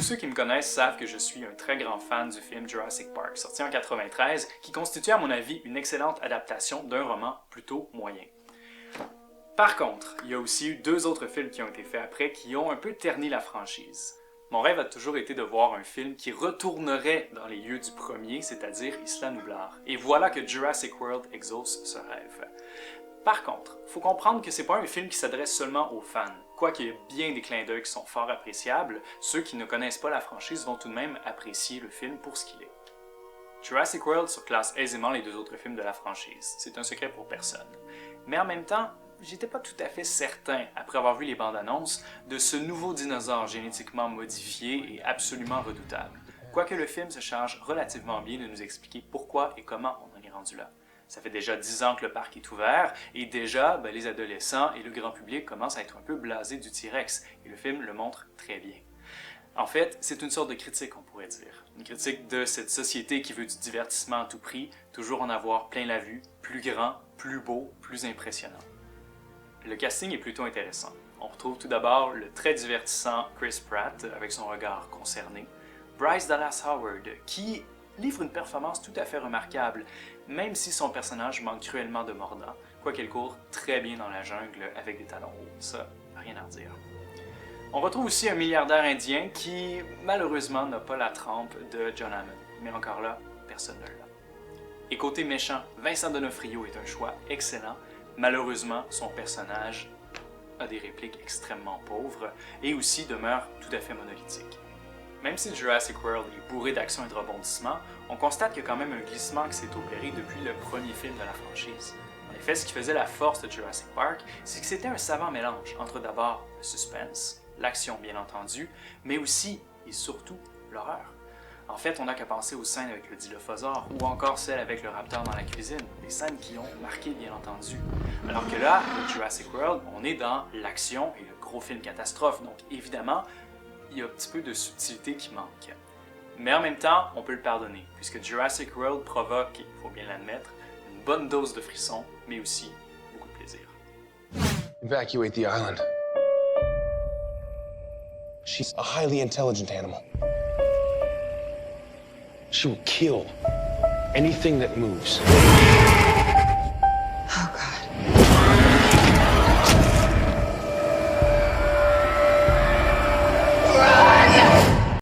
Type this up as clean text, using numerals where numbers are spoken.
ceux qui me connaissent savent que je suis un très grand fan du film Jurassic Park, sorti en 1993, qui constitue à mon avis une excellente adaptation d'un roman plutôt moyen. Par contre, il y a aussi eu 2 autres films qui ont été faits après qui ont un peu terni la franchise. Mon rêve a toujours été de voir un film qui retournerait dans les lieux du premier, c'est-à-dire Isla Nublar. Et voilà que Jurassic World exauce ce rêve. Par contre, il faut comprendre que c'est pas un film qui s'adresse seulement aux fans. Quoiqu'il y ait bien des clins d'œil qui sont fort appréciables, ceux qui ne connaissent pas la franchise vont tout de même apprécier le film pour ce qu'il est. Jurassic World surclasse aisément les 2 autres films de la franchise, c'est un secret pour personne. Mais en même temps, j'étais pas tout à fait certain, après avoir vu les bandes annonces, de ce nouveau dinosaure génétiquement modifié et absolument redoutable. Quoique le film se charge relativement bien de nous expliquer pourquoi et comment on en est rendu là. Ça fait déjà 10 ans que le parc est ouvert, et déjà, les adolescents et le grand public commencent à être un peu blasés du T-Rex, et le film le montre très bien. En fait, c'est une sorte de critique, on pourrait dire. Une critique de cette société qui veut du divertissement à tout prix, toujours en avoir plein la vue, plus grand, plus beau, plus impressionnant. Le casting est plutôt intéressant. On retrouve tout d'abord le très divertissant Chris Pratt, avec son regard concerné, Bryce Dallas Howard, qui livre une performance tout à fait remarquable, même si son personnage manque cruellement de mordant, quoiqu'elle court très bien dans la jungle avec des talons hauts, ça, rien à redire. On retrouve aussi un milliardaire indien qui, malheureusement, n'a pas la trempe de John Hammond, mais encore là, personne ne l'a. Et côté méchant, Vincent D'Onofrio est un choix excellent. Malheureusement, son personnage a des répliques extrêmement pauvres et aussi demeure tout à fait monolithique. Même si Jurassic World est bourré d'action et de rebondissements, on constate qu'il y a quand même un glissement qui s'est opéré depuis le premier film de la franchise. En effet, ce qui faisait la force de Jurassic Park, c'est que c'était un savant mélange entre d'abord le suspense, l'action bien entendu, mais aussi et surtout l'horreur. En fait, on n'a qu'à penser aux scènes avec le dilophosaure ou encore celles avec le raptor dans la cuisine, des scènes qui ont marqué bien entendu. Alors que là, avec Jurassic World, on est dans l'action et le gros film catastrophe, donc évidemment, il y a un petit peu de subtilité qui manque. Mais en même temps, on peut le pardonner, puisque Jurassic World provoque, il faut bien l'admettre, une bonne dose de frissons, mais aussi beaucoup de plaisir. Evacuate the island. She's a highly intelligent animal. She will kill anything that moves.